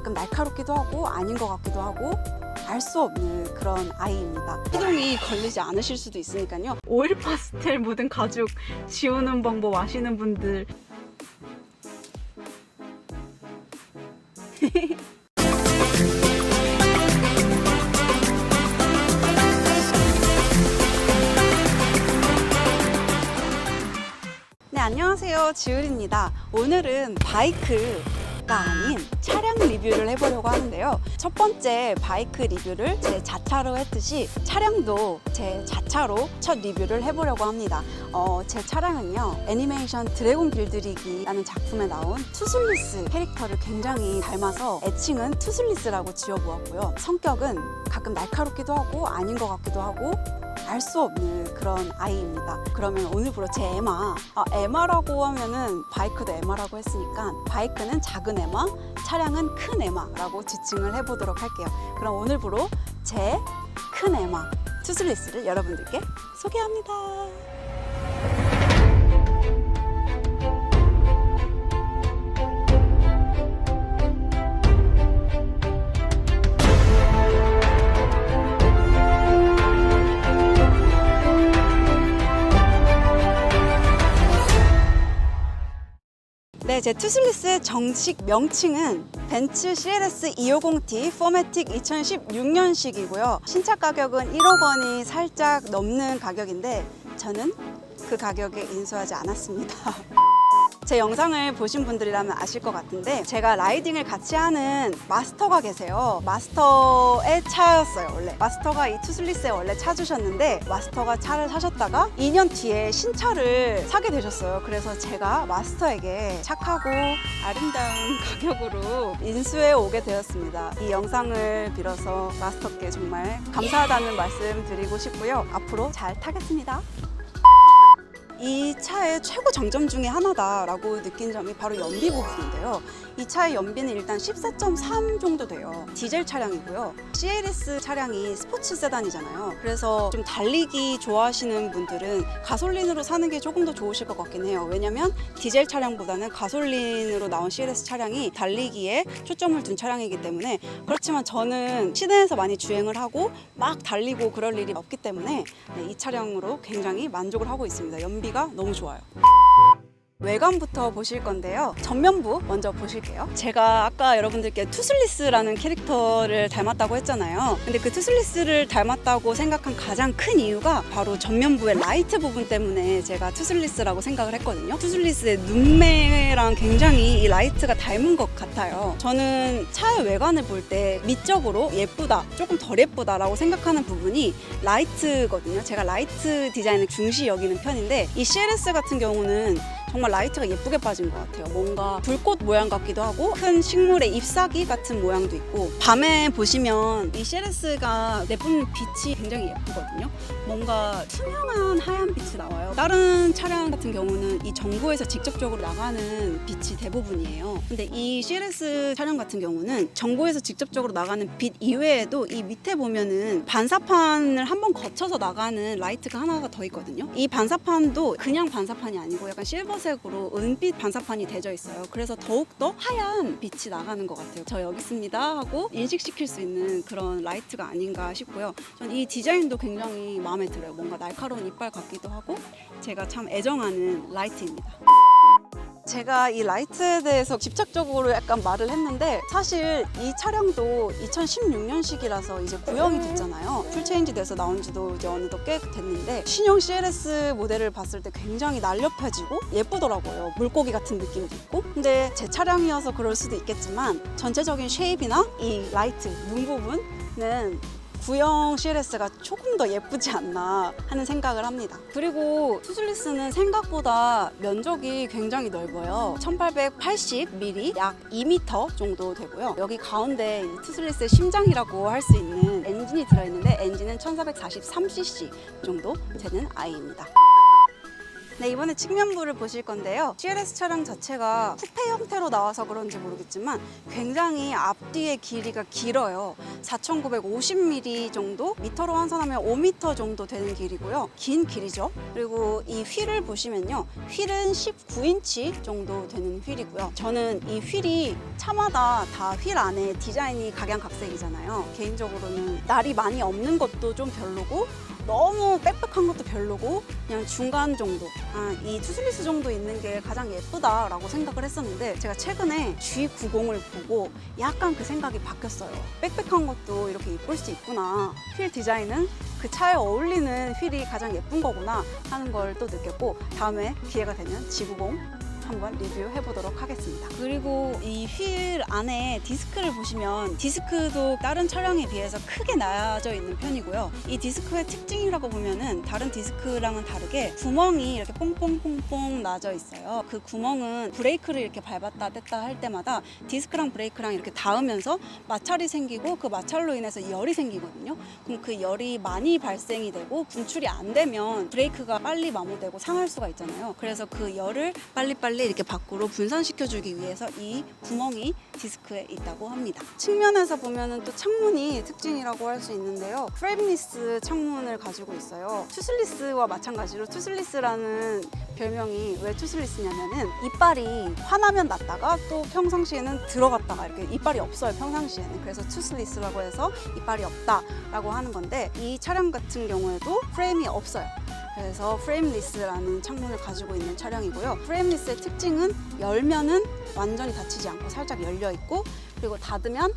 가끔 날카롭기도 하고 아닌 것 같기도 하고 알 수 없는 그런 아이입니다. 시동이 걸리지 않으실 수도 있으니까요. 오일 파스텔 묻은 가죽 지우는 방법 아시는 분들 네, 안녕하세요. 지율입니다. 오늘은 바이크가 아닌 차량 리뷰를 해보려고 하는데요. 첫 번째 바이크 리뷰를 제 자차로 했듯이 차량도 제 자차로 첫 리뷰를 해보려고 합니다. 제 차량은요, 애니메이션 드래곤 길들이기라는 작품에 나온 투슬리스 캐릭터를 굉장히 닮아서 애칭은 투슬리스라고 지어보았고요. 성격은 가끔 날카롭기도 하고 아닌 것 같기도 하고 알 수 없는 그런 아이입니다. 그러면 오늘부로 제 에마, 에마라고 하면은 바이크도 에마라고 했으니까 바이크는 작은 에마, 차량은 큰 에마라고 지칭을 해보도록 할게요. 그럼 오늘부로 제 큰 에마 투슬리스를 여러분들께 소개합니다. 네, 제 투슬리스의 정식 명칭은 벤츠 CLS 250T 포매틱 2016년식이고요. 신차 가격은 1억 원이 살짝 넘는 가격인데 저는 그 가격에 인수하지 않았습니다. 제 영상을 보신 분들이라면 아실 것 같은데 제가 라이딩을 같이 하는 마스터가 계세요. 마스터의 차였어요. 원래 마스터가 이 투슬리스에 원래 차 주셨는데 마스터가 차를 사셨다가 2년 뒤에 신차를 사게 되셨어요. 그래서 제가 마스터에게 착하고 아름다운 가격으로 인수해 오게 되었습니다. 이 영상을 빌어서 마스터께 정말 감사하다는 말씀 드리고 싶고요. 앞으로 잘 타겠습니다. 이 차의 최고 장점 중에 하나다라고 느낀 점이 바로 연비 부분인데요. 이 차의 연비는 일단 14.3 정도 돼요. 디젤 차량이고요. CLS 차량이 스포츠 세단이잖아요. 그래서 좀 달리기 좋아하시는 분들은 가솔린으로 사는 게 조금 더 좋으실 것 같긴 해요. 왜냐면 디젤 차량보다는 가솔린으로 나온 CLS 차량이 달리기에 초점을 둔 차량이기 때문에. 그렇지만 저는 시내에서 많이 주행을 하고 막 달리고 그럴 일이 없기 때문에 이 차량으로 굉장히 만족을 하고 있습니다. 연비가 너무 좋아요. 외관부터 보실 건데요. 전면부 먼저 보실게요. 제가 아까 여러분들께 투슬리스라는 캐릭터를 닮았다고 했잖아요. 근데 그 투슬리스를 닮았다고 생각한 가장 큰 이유가 바로 전면부의 라이트 부분 때문에 제가 투슬리스라고 생각을 했거든요. 투슬리스의 눈매랑 굉장히 이 라이트가 닮은 것 같아요. 저는 차의 외관을 볼 때 미적으로 예쁘다, 조금 덜 예쁘다라고 생각하는 부분이 라이트거든요. 제가 라이트 디자인을 중시 여기는 편인데 이 CLS 같은 경우는 정말 라이트가 예쁘게 빠진 것 같아요. 뭔가 불꽃 모양 같기도 하고 큰 식물의 잎사귀 같은 모양도 있고 밤에 보시면 이 CLS가 내뿜는 빛이 굉장히 예쁘거든요. 뭔가 투명한 하얀 빛이 나와요. 다른 차량 같은 경우는 이 전구에서 직접적으로 나가는 빛이 대부분이에요. 근데 이 CLS 차량 같은 경우는 전구에서 직접적으로 나가는 빛 이외에도 이 밑에 보면은 반사판을 한번 거쳐서 나가는 라이트가 하나가 더 있거든요. 이 반사판도 그냥 반사판이 아니고 약간 실버색으로 은빛 반사판이 되어 있어요. 그래서 더욱더 하얀 빛이 나가는 것 같아요. 저 여기 있습니다 하고 인식시킬 수 있는 그런 라이트가 아닌가 싶고요. 전 이 디자인도 굉장히 마음에 들어요. 뭔가 날카로운 이빨 같기도 하고 제가 참 애정하는 라이트입니다. 제가 이 라이트에 대해서 집착적으로 약간 말을 했는데 사실 이 차량도 2016년식이라서 이제 구형이 됐잖아요. 풀체인지 돼서 나온 지도 이제 어느덧 꽤 됐는데 신형 CLS 모델을 봤을 때 굉장히 날렵해지고 예쁘더라고요. 물고기 같은 느낌도 있고. 근데 제 차량이어서 그럴 수도 있겠지만 전체적인 쉐입이나 이 라이트, 눈 부분은 구형 CLS가 조금 더 예쁘지 않나 하는 생각을 합니다. 그리고 투슬리스는 생각보다 면적이 굉장히 넓어요. 1880mm, 약 2m 정도 되고요. 여기 가운데 이 투슬리스의 심장이라고 할 수 있는 엔진이 들어있는데 엔진은 1443cc 정도 되는 아이입니다. 네, 이번에 측면부를 보실 건데요. CLS 차량 자체가 쿠페 형태로 나와서 그런지 모르겠지만 굉장히 앞뒤의 길이가 길어요. 4,950mm 정도, 미터로 환산하면 5m 정도 되는 길이고요. 긴 길이죠. 그리고 이 휠을 보시면요. 휠은 19인치 정도 되는 휠이고요. 저는 이 휠이 차마다 다 휠 안에 디자인이 각양각색이잖아요. 개인적으로는 날이 많이 없는 것도 좀 별로고 너무 빽빽한 것도 별로고 그냥 중간 정도, 이 투슬리스 정도 있는 게 가장 예쁘다라고 생각을 했었는데 제가 최근에 G90을 보고 약간 그 생각이 바뀌었어요. 빽빽한 것도 이렇게 예쁠 수 있구나. 휠 디자인은 그 차에 어울리는 휠이 가장 예쁜 거구나 하는 걸 또 느꼈고 다음에 기회가 되면 G90 한번 리뷰해 보도록 하겠습니다. 그리고 이 휠 안에 디스크를 보시면 디스크도 다른 차량에 비해서 크게 나져 있는 편이고요. 이 디스크의 특징이라고 보면은 다른 디스크랑은 다르게 구멍이 이렇게 뽕뽕뽕뽕 나져 있어요. 그 구멍은 브레이크를 이렇게 밟았다 뗐다 할 때마다 디스크랑 브레이크랑 이렇게 닿으면서 마찰이 생기고 그 마찰로 인해서 열이 생기거든요. 그럼 그 열이 많이 발생이 되고 분출이 안 되면 브레이크가 빨리 마모되고 상할 수가 있잖아요. 그래서 그 열을 빨리 이렇게 밖으로 분산시켜주기 위해서 이 구멍이 디스크에 있다고 합니다. 측면에서 보면은 또 창문이 특징이라고 할 수 있는데요. 프레임리스 창문을 가지고 있어요. 투슬리스와 마찬가지로 투슬리스라는 별명이 왜 투슬리스냐면은 이빨이 화나면 났다가 또 평상시에는 들어갔다가 이렇게 이빨이 없어요. 평상시에는. 그래서 투슬리스라고 해서 이빨이 없다라고 하는 건데 이 차량 같은 경우에도 프레임이 없어요. 그래서 프레임리스라는 창문을 가지고 있는 차량이고요. 프레임리스의 특징은 열면은 완전히 닫히지 않고 살짝 열려 있고 그리고 닫으면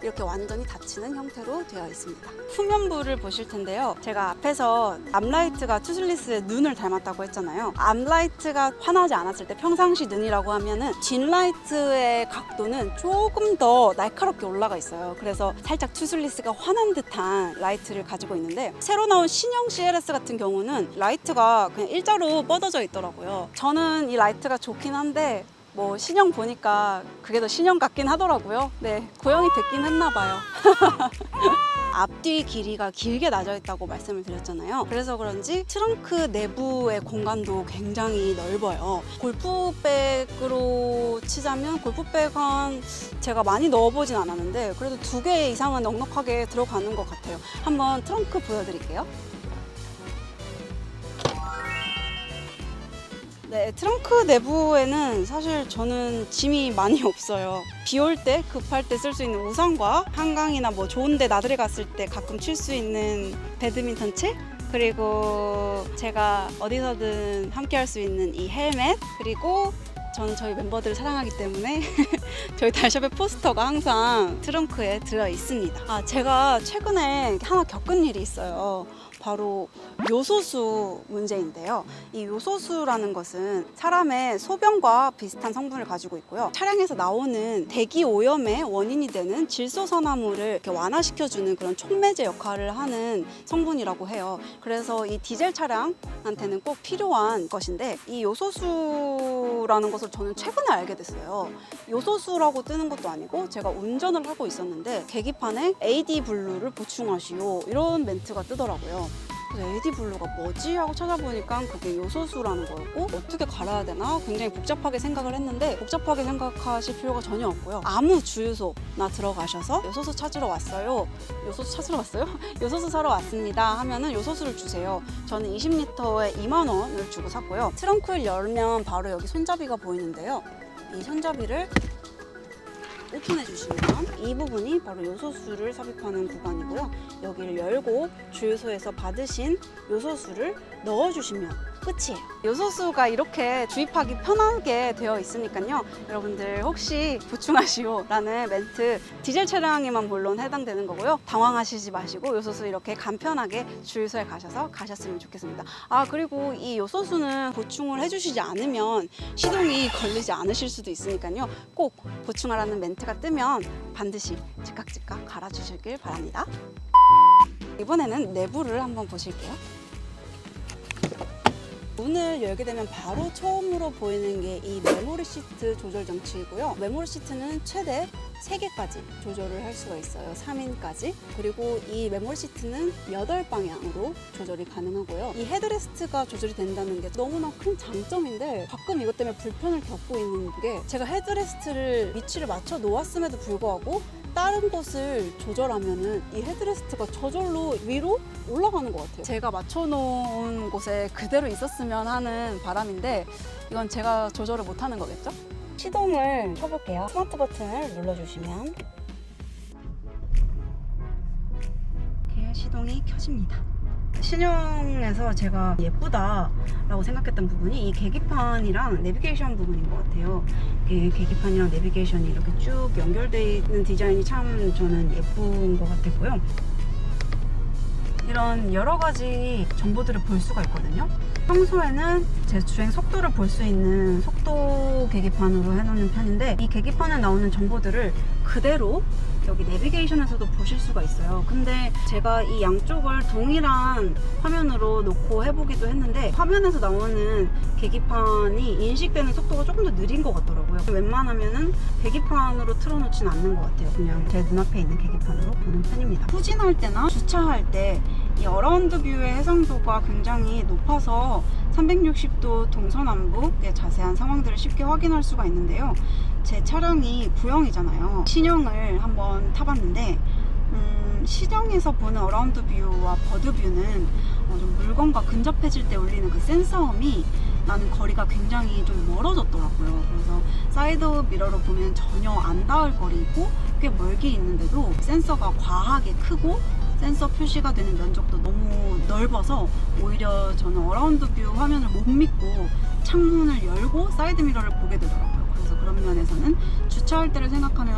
이렇게 완전히 닫히는 형태로 되어 있습니다. 후면부를 보실 텐데요. 제가 앞에서 앞라이트가 투슬리스의 눈을 닮았다고 했잖아요. 앞라이트가 환하지 않았을 때 평상시 눈이라고 하면은 뒷라이트의 각도는 조금 더 날카롭게 올라가 있어요. 그래서 살짝 투슬리스가 환한 듯한 라이트를 가지고 있는데 새로 나온 신형 CLS 같은 경우는 라이트가 그냥 일자로 뻗어져 있더라고요. 저는 이 라이트가 좋긴 한데 뭐 신형 보니까 그게 더 신형 같긴 하더라고요. 네, 고영이 됐긴 했나 봐요. 앞뒤 길이가 길게 나져 있다고 말씀을 드렸잖아요. 그래서 그런지 트렁크 내부의 공간도 굉장히 넓어요. 골프백으로 치자면 골프백은 제가 많이 넣어보진 않았는데 그래도 2개 이상은 넉넉하게 들어가는 것 같아요. 한번 트렁크 보여드릴게요. 네, 트렁크 내부에는 사실 저는 짐이 많이 없어요. 비 올 때 급할 때 쓸 수 있는 우산과 한강이나 뭐 좋은 데 나들이 갔을 때 가끔 칠 수 있는 배드민턴 채, 그리고 제가 어디서든 함께 할 수 있는 이 헬멧, 그리고 저는 저희 멤버들을 사랑하기 때문에 저희 달샵의 포스터가 항상 트렁크에 들어 있습니다. 제가 최근에 하나 겪은 일이 있어요. 바로 요소수 문제인데요. 이 요소수라는 것은 사람의 소변과 비슷한 성분을 가지고 있고요. 차량에서 나오는 대기 오염의 원인이 되는 질소산화물을 이렇게 완화시켜주는 그런 촉매제 역할을 하는 성분이라고 해요. 그래서 이 디젤 차량한테는 꼭 필요한 것인데 이 요소수라는 것을 저는 최근에 알게 됐어요. 요소수라고 뜨는 것도 아니고 제가 운전을 하고 있었는데 계기판에 AD 블루를 보충하시오 이런 멘트가 뜨더라고요. 그래서 AD 블루가 뭐지? 하고 찾아보니까 그게 요소수라는 거였고 어떻게 갈아야 되나 굉장히 복잡하게 생각을 했는데 복잡하게 생각하실 필요가 전혀 없고요. 아무 주유소나 들어가셔서 요소수 찾으러 왔어요. 요소수 찾으러 왔어요? 요소수 사러 왔습니다 하면은 요소수를 주세요. 저는 20리터에 2만 원을 주고 샀고요. 트렁크를 열면 바로 여기 손잡이가 보이는데요. 이 손잡이를 오픈해 주시면 이 부분이 바로 요소수를 삽입하는 구간이고요. 여기를 열고 주유소에서 받으신 요소수를 넣어주시면 끝이에요. 요소수가 이렇게 주입하기 편하게 되어 있으니까요. 여러분들 혹시 보충하시오 라는 멘트 디젤 차량에만 물론 해당되는 거고요. 당황하시지 마시고 요소수 이렇게 간편하게 주유소에 가셨으면 좋겠습니다. 그리고 이 요소수는 보충을 해주시지 않으면 시동이 걸리지 않으실 수도 있으니까요. 꼭 보충하라는 멘트가 뜨면 반드시 즉각 갈아주시길 바랍니다. 이번에는 내부를 한번 보실게요. 문을 열게 되면 바로 처음으로 보이는 게 이 메모리 시트 조절 장치이고요. 메모리 시트는 최대 3개까지 조절을 할 수가 있어요. 3인까지. 그리고 이 메모리 시트는 8방향으로 조절이 가능하고요. 이 헤드레스트가 조절이 된다는 게 너무나 큰 장점인데 가끔 이것 때문에 불편을 겪고 있는 게 제가 헤드레스트를 위치를 맞춰 놓았음에도 불구하고 다른 곳을 조절하면은 이 헤드레스트가 저절로 위로 올라가는 것 같아요. 제가 맞춰놓은 곳에 그대로 있었으면 하는 바람인데 이건 제가 조절을 못하는 거겠죠? 시동을 켜볼게요. 스마트 버튼을 눌러주시면 이렇게 시동이 켜집니다. 신형에서 제가 예쁘다라고 생각했던 부분이 이 계기판이랑 내비게이션 부분인 것 같아요. 계기판이랑 내비게이션이 이렇게 쭉 연결되어 있는 디자인이 참 저는 예쁜 것 같았고요. 이런 여러 가지 정보들을 볼 수가 있거든요. 평소에는 제 주행 속도를 볼 수 있는 속도 계기판으로 해놓는 편인데 이 계기판에 나오는 정보들을 그대로 여기 내비게이션에서도 보실 수가 있어요. 근데 제가 이 양쪽을 동일한 화면으로 놓고 해보기도 했는데 화면에서 나오는 계기판이 인식되는 속도가 조금 더 느린 것 같더라고요. 웬만하면은 계기판으로 틀어놓진 않는 것 같아요. 그냥 제 눈앞에 있는 계기판으로 보는 편입니다. 후진할 때나 주차할 때 이 어라운드 뷰의 해상도가 굉장히 높아서 360도 동서남북의 자세한 상황들을 쉽게 확인할 수가 있는데요. 제 차량이 구형이잖아요. 신형을 한번 타봤는데 시정에서 보는 어라운드 뷰와 버드 뷰는 좀 물건과 근접해질 때 울리는 그 센서음이 나는 거리가 굉장히 좀 멀어졌더라고요. 그래서 사이드 미러로 보면 전혀 안 닿을 거리고 꽤 멀게 있는데도 센서가 과하게 크고 센서 표시가 되는 면적도 너무 넓어서 오히려 저는 어라운드 뷰 화면을 못 믿고 창문을 열고 사이드 미러를 보게 되더라고요. 그래서 그런 면에서는 주차할 때를 생각하면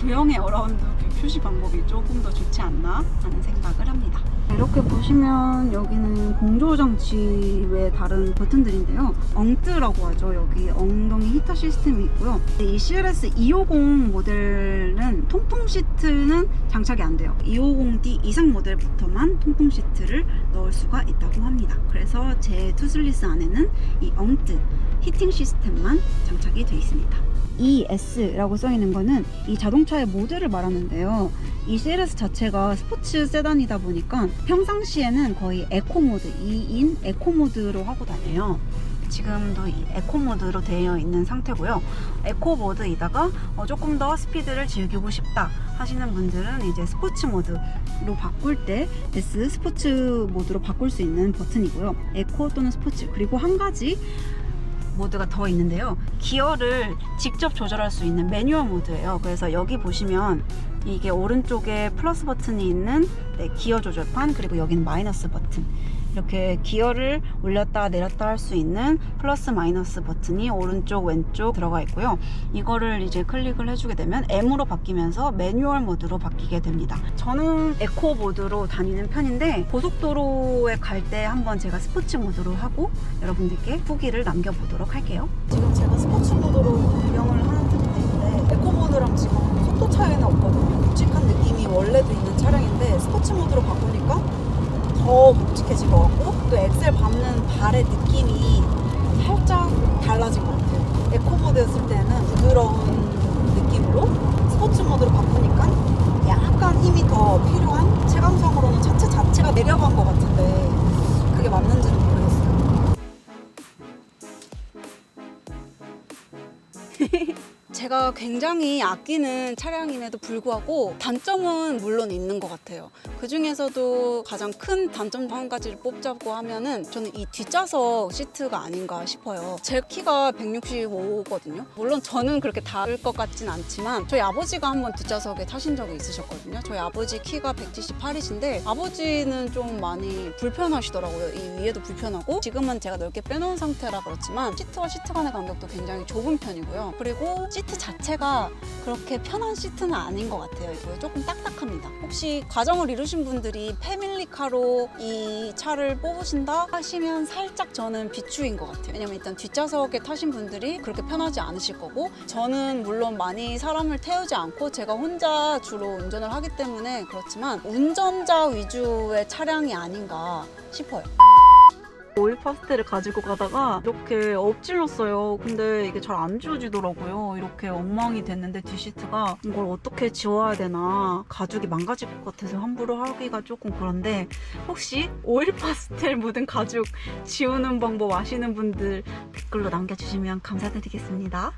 구형의 어라운드 뷰 표시 방법이 조금 더 좋지 않나 하는 생각을 합니다. 이렇게 보시면 여기는 공조장치 외 다른 버튼들인데요. 엉뜨라고 하죠. 여기 엉덩이 히터 시스템이 있고요. 이 CLS 250 모델은 통풍 시트는 장착이 안 돼요. 250D 이상 모델부터만 통풍 시트를 넣을 수가 있다고 합니다. 그래서 제 투슬리스 안에는 이 엉뜨 히팅 시스템만 장착이 되어 있습니다. ES라고 써있는 거는 이 자동차의 모드를 말하는데요. 이 CLS 자체가 스포츠 세단이다 보니까 평상시에는 거의 에코 모드, 2인 에코 모드로 하고 다녀요. 지금도 이 에코 모드로 되어 있는 상태고요. 에코 모드이다가 조금 더 스피드를 즐기고 싶다 하시는 분들은 이제 스포츠 모드로 바꿀 때 S 스포츠 모드로 바꿀 수 있는 버튼이고요. 에코 또는 스포츠, 그리고 한 가지 모드가 더 있는데요. 기어를 직접 조절할 수 있는 매뉴얼 모드예요. 그래서 여기 보시면 이게 오른쪽에 플러스 버튼이 있는 기어 조절판, 그리고 여기는 마이너스 버튼, 이렇게 기어를 올렸다 내렸다 할 수 있는 플러스 마이너스 버튼이 오른쪽 왼쪽 들어가 있고요. 이거를 이제 클릭을 해주게 되면 M으로 바뀌면서 매뉴얼 모드로 바뀌게 됩니다. 저는 에코 모드로 다니는 편인데 고속도로에 갈 때 한번 제가 스포츠 모드로 하고 여러분들께 후기를 남겨보도록 할게요. 지금 제가 스포츠 모드로 운영을 하는 상태인데 에코 모드랑 지금 속도 차이는 없거든요. 묵직한 느낌이 원래도 있는 차량인데 스포츠 모드로 바꾸니까 더 묵직해진 것 같고 또 엑셀 밟는 발의 느낌이 살짝 달라진 것 같아요. 에코 모드였을 때는 부드러운 느낌으로 스포츠 모드로 바꾸니까 약간 힘이 더 필요한, 체감성으로는 차체 자체가 내려간 것 같은데 그게 맞는지는 모르겠어요. 제가 굉장히 아끼는 차량임에도 불구하고 단점은 물론 있는 것 같아요. 그 중에서도 가장 큰 단점 한 가지를 뽑자고 하면은 저는 이 뒷좌석 시트가 아닌가 싶어요. 제 키가 165거든요. 물론 저는 그렇게 닿을 것 같진 않지만 저희 아버지가 한번 뒷좌석에 타신 적이 있으셨거든요. 저희 아버지 키가 178이신데 아버지는 좀 많이 불편하시더라고요. 이 위에도 불편하고 지금은 제가 넓게 빼놓은 상태라 그렇지만 시트와 시트 간의 간격도 굉장히 좁은 편이고요. 그리고 시트 자체가 그렇게 편한 시트는 아닌 것 같아요. 이거 조금 딱딱합니다. 혹시 가정을 이루신 분들이 패밀리카로 이 차를 뽑으신다 하시면 살짝 저는 비추인 것 같아요. 왜냐면 일단 뒷좌석에 타신 분들이 그렇게 편하지 않으실 거고 저는 물론 많이 사람을 태우지 않고 제가 혼자 주로 운전을 하기 때문에 그렇지만 운전자 위주의 차량이 아닌가 싶어요. 오일 파스텔을 가지고 가다가 이렇게 엎질렀어요. 근데 이게 잘 안 지워지더라고요. 이렇게 엉망이 됐는데 뒷시트가 이걸 어떻게 지워야 되나, 가죽이 망가질 것 같아서 함부로 하기가 조금 그런데, 혹시 오일 파스텔 묻은 가죽 지우는 방법 아시는 분들 댓글로 남겨주시면 감사드리겠습니다.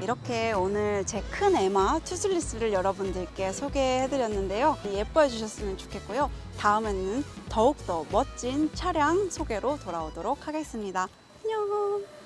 이렇게 오늘 제 큰 에마 투슬리스를 여러분들께 소개해드렸는데요. 예뻐해 주셨으면 좋겠고요. 다음에는 더욱더 멋진 차량 소개로 돌아오도록 하겠습니다. 안녕.